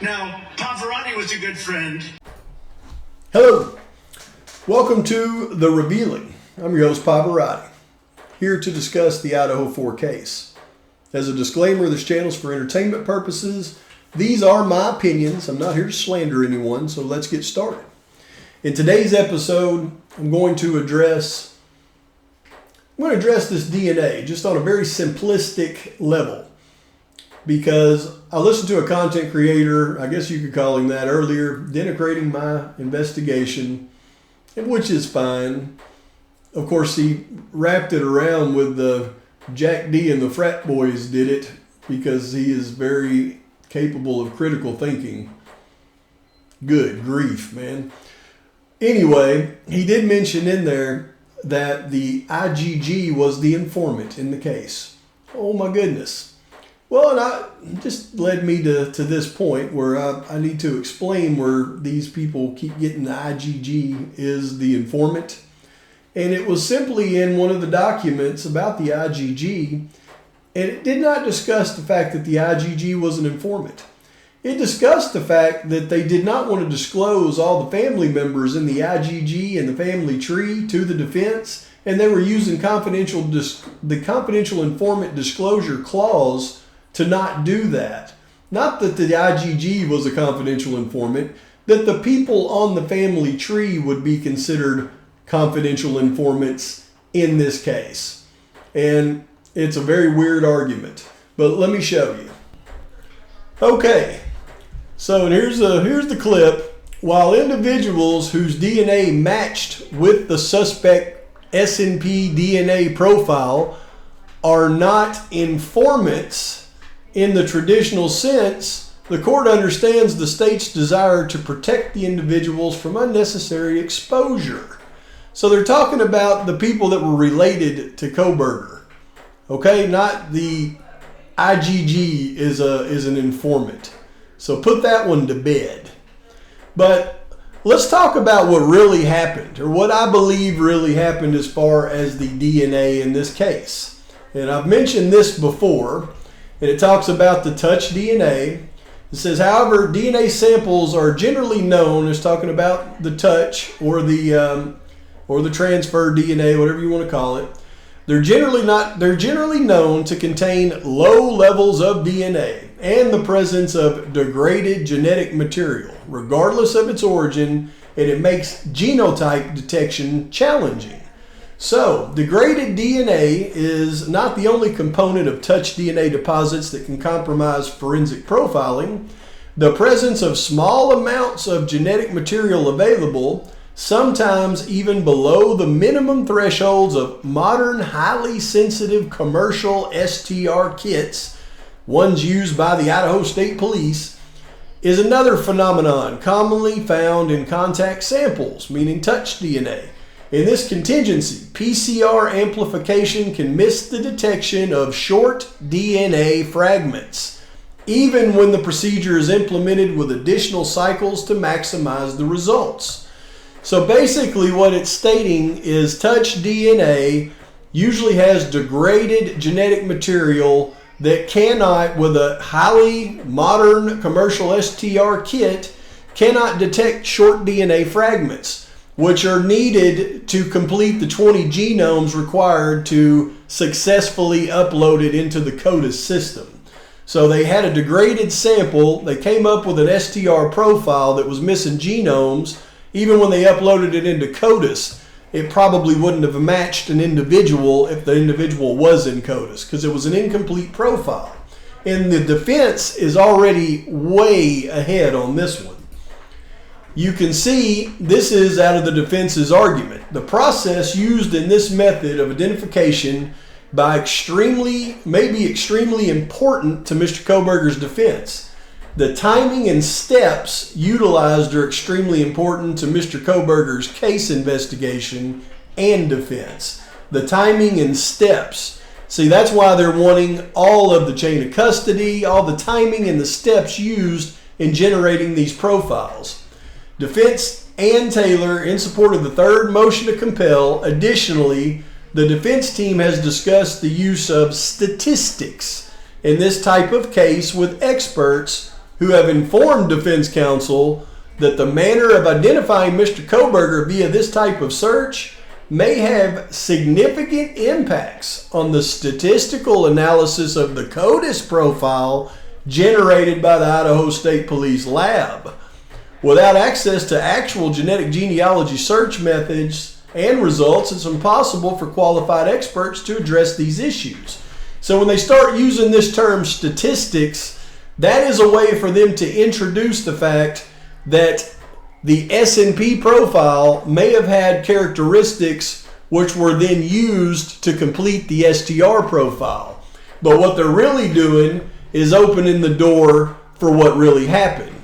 Now, Pavarotti was a good friend. Hello, welcome to The Revealing. I'm your host, Pavarotti, here to discuss the Idaho 4 case. As a disclaimer, this channel is for entertainment purposes. These are my opinions. I'm not here to slander anyone, so let's get started. In today's episode, I'm going to address this DNA just on a very simplistic level, because I listened to a content creator, I guess you could call him that, earlier, denigrating my investigation, which is fine. Of course, he wrapped it around with the Jack D and the frat boys did it, because he is very capable of critical thinking. Good grief, man. Anyway, he did mention in there that the IGG was the informant in the case. Oh my goodness. Well, and it just led me to this point where I need to explain where these people keep getting the IGG is the informant. And it was simply in one of the documents about the IGG, and it did not discuss the fact that the IGG was an informant. It discussed the fact that they did not want to disclose all the family members in the IGG and the family tree to the defense, and they were using the confidential informant disclosure clause to not do that. Not that the IGG was a confidential informant, that the people on the family tree would be considered confidential informants in this case. And it's a very weird argument, but let me show you. Okay. So here's the clip. While individuals whose DNA matched with the suspect SNP DNA profile are not informants in the traditional sense, the court understands the state's desire to protect the individuals from unnecessary exposure. So they're talking about the people that were related to Kohberger. Okay, not the IGG is an informant. So put that one to bed. But let's talk about what really happened, or what I believe really happened as far as the DNA in this case. And I've mentioned this before, and it talks about the touch DNA. It says, however, DNA samples are generally known as talking about the touch or the transfer DNA, whatever you want to call it. They're generally known to contain low levels of DNA and the presence of degraded genetic material, regardless of its origin, and it makes genotype detection challenging. So, degraded DNA is not the only component of touch DNA deposits that can compromise forensic profiling. The presence of small amounts of genetic material available, sometimes even below the minimum thresholds of modern, highly sensitive commercial STR kits, ones used by the Idaho State Police, is another phenomenon commonly found in contact samples, meaning touch DNA. In this contingency, PCR amplification can miss the detection of short DNA fragments, even when the procedure is implemented with additional cycles to maximize the results. So basically what it's stating is touch DNA usually has degraded genetic material that cannot, with a highly modern commercial STR kit, cannot detect short DNA fragments, which are needed to complete the 20 genomes required to successfully upload it into the CODIS system. So they had a degraded sample, they came up with an STR profile that was missing genomes. Even when they uploaded it into CODIS, it probably wouldn't have matched an individual if the individual was in CODIS, because it was an incomplete profile. And the defense is already way ahead on this one. You can see this is out of the defense's argument. The process used in this method of identification may be extremely important to Mr. Kohberger's defense. The timing and steps utilized are extremely important to Mr. Kohberger's case investigation and defense. The timing and steps. See, that's why they're wanting all of the chain of custody, all the timing and the steps used in generating these profiles. Defense and Taylor, in support of the third motion to compel. Additionally, the defense team has discussed the use of statistics in this type of case with experts who have informed defense counsel that the manner of identifying Mr. Kohberger via this type of search may have significant impacts on the statistical analysis of the CODIS profile generated by the Idaho State Police Lab. Without access to actual genetic genealogy search methods and results, it's impossible for qualified experts to address these issues. So when they start using this term statistics, that is a way for them to introduce the fact that the SNP profile may have had characteristics which were then used to complete the STR profile. But what they're really doing is opening the door for what really happened.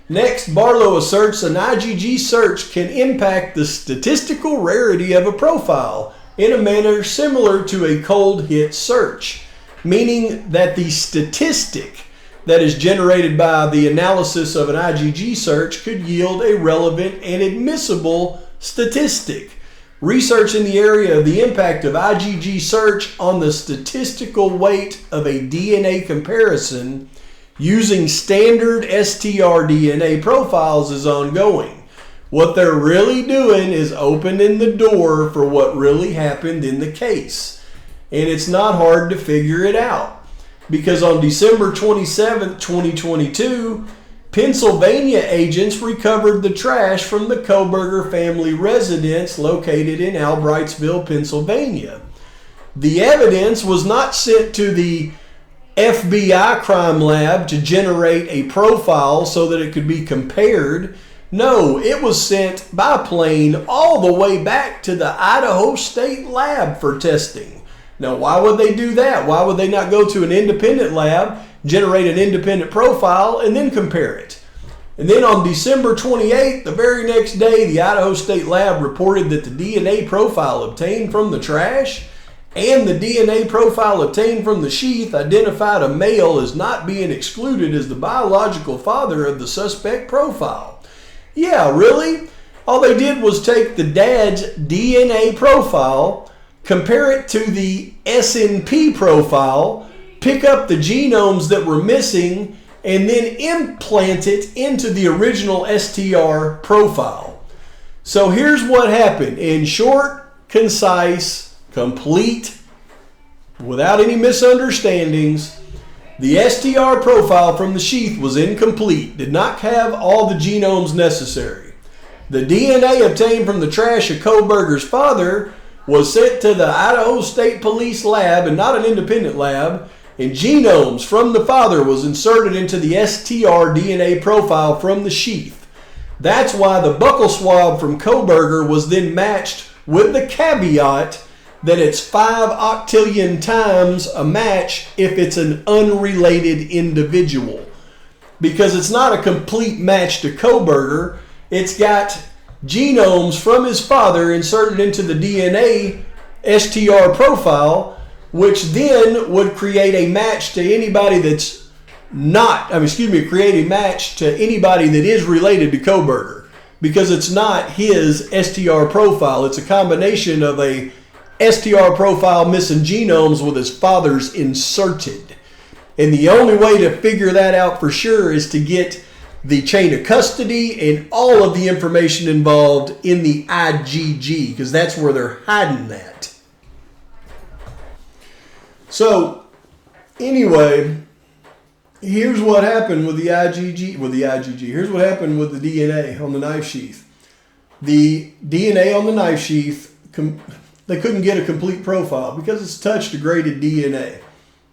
Next, Barlow asserts an IgG search can impact the statistical rarity of a profile in a manner similar to a cold hit search, meaning that the statistic that is generated by the analysis of an IgG search could yield a relevant and admissible statistic. Research in the area of the impact of IgG search on the statistical weight of a DNA comparison using standard STR-DNA profiles is ongoing. What they're really doing is opening the door for what really happened in the case. And it's not hard to figure it out, because on December 27, 2022, Pennsylvania agents recovered the trash from the Kohberger family residence located in Albrightsville, Pennsylvania. The evidence was not sent to the FBI crime lab to generate a profile so that it could be compared. No, it was sent by plane all the way back to the Idaho State Lab for testing. Now, why would they do that? Why would they not go to an independent lab, generate an independent profile, and then compare it? And then on December 28th, the very next day, the Idaho State Lab reported that the DNA profile obtained from the trash and the DNA profile obtained from the sheath identified a male as not being excluded as the biological father of the suspect profile. Yeah, really? All they did was take the dad's DNA profile, compare it to the SNP profile, pick up the genomes that were missing, and then implant it into the original STR profile. So here's what happened. In short, concise, complete, without any misunderstandings, the STR profile from the sheath was incomplete, did not have all the genomes necessary. The DNA obtained from the trash of Kohberger's father was sent to the Idaho State Police Lab, and not an independent lab, and genomes from the father was inserted into the STR DNA profile from the sheath. That's why the buccal swab from Kohberger was then matched with the caveat that it's 5 octillion times a match if it's an unrelated individual. Because it's not a complete match to Kohberger, it's got genomes from his father inserted into the DNA STR profile, which then would create a match to anybody that's create a match to anybody that is related to Kohberger, because it's not his STR profile. It's a combination of a STR profile missing genomes with his father's inserted. And the only way to figure that out for sure is to get the chain of custody and all of the information involved in the IgG, because that's where they're hiding that. So, anyway, here's what happened with the IgG. Here's what happened with the DNA on the knife sheath. The DNA on the knife sheath, they couldn't get a complete profile because it's touch degraded DNA.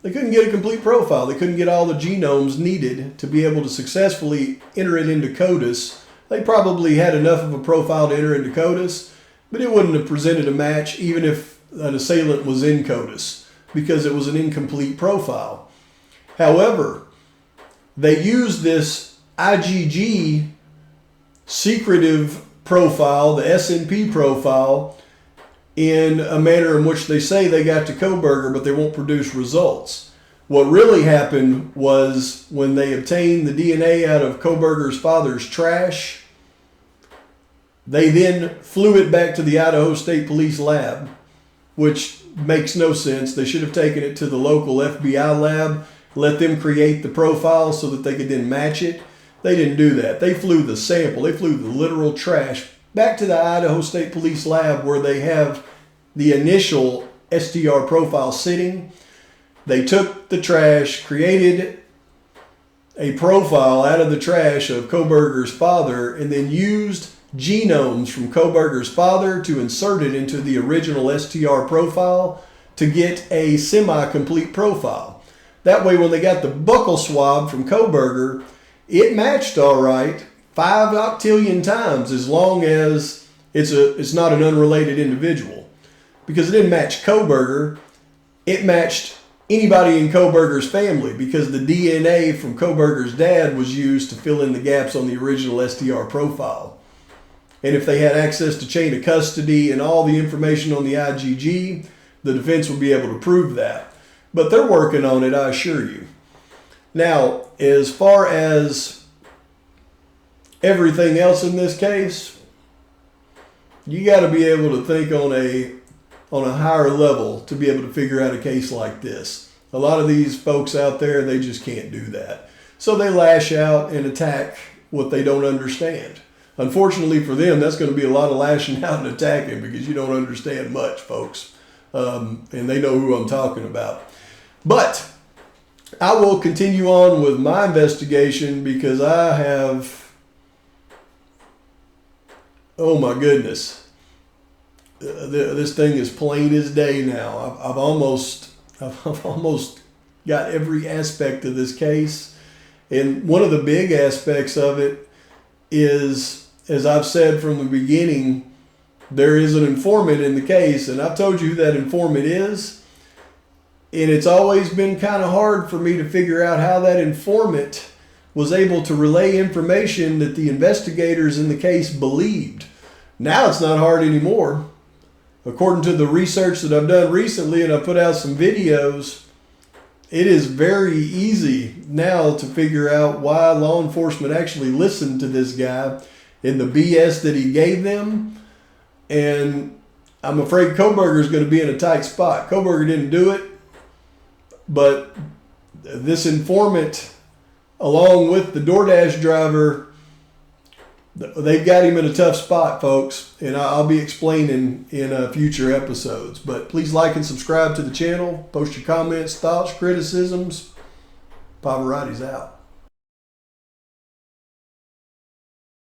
They couldn't get a complete profile. They couldn't get all the genomes needed to be able to successfully enter it into CODIS. They probably had enough of a profile to enter into CODIS, but it wouldn't have presented a match even if an assailant was in CODIS, because it was an incomplete profile. However, they used this IgG secretive profile, the SNP profile, in a manner in which they say they got to Kohberger, but they won't produce results. What really happened was when they obtained the DNA out of Kohberger's father's trash, they then flew it back to the Idaho State Police Lab, which makes no sense. They should have taken it to the local FBI lab, let them create the profile so that they could then match it. They didn't do that. They flew the sample, they flew the literal trash back to the Idaho State Police lab where they have the initial STR profile sitting. They took the trash, created a profile out of the trash of Kohberger's father, and then used genomes from Kohberger's father to insert it into the original STR profile to get a semi-complete profile. That way, when they got the buccal swab from Kohberger, it matched all right 5 octillion times, as long as it's not an unrelated individual. Because it didn't match Kohberger, it matched anybody in Kohberger's family, because the DNA from Kohberger's dad was used to fill in the gaps on the original STR profile. And if they had access to chain of custody and all the information on the IgG, the defense would be able to prove that. But they're working on it, I assure you. Now, as far as everything else in this case, you got to be able to think on a higher level to be able to figure out a case like this. A lot of these folks out there, they just can't do that. So they lash out and attack what they don't understand. Unfortunately for them, that's going to be a lot of lashing out and attacking, because you don't understand much, folks. And they know who I'm talking about. But I will continue on with my investigation, because I have, oh my goodness, this thing is plain as day now. I've almost got every aspect of this case. And one of the big aspects of it is, as I've said from the beginning, there is an informant in the case, and I've told you who that informant is. And it's always been kind of hard for me to figure out how that informant was able to relay information that the investigators in the case believed. Now it's not hard anymore. According to the research that I've done recently, and I put out some videos, it is very easy now to figure out why law enforcement actually listened to this guy and the BS that he gave them. And I'm afraid Kohberger is going to be in a tight spot. Kohberger didn't do it, but this informant, along with the DoorDash driver, they've got him in a tough spot, folks. And I'll be explaining in future episodes. But please like and subscribe to the channel. Post your comments, thoughts, criticisms. Pavarotti's out.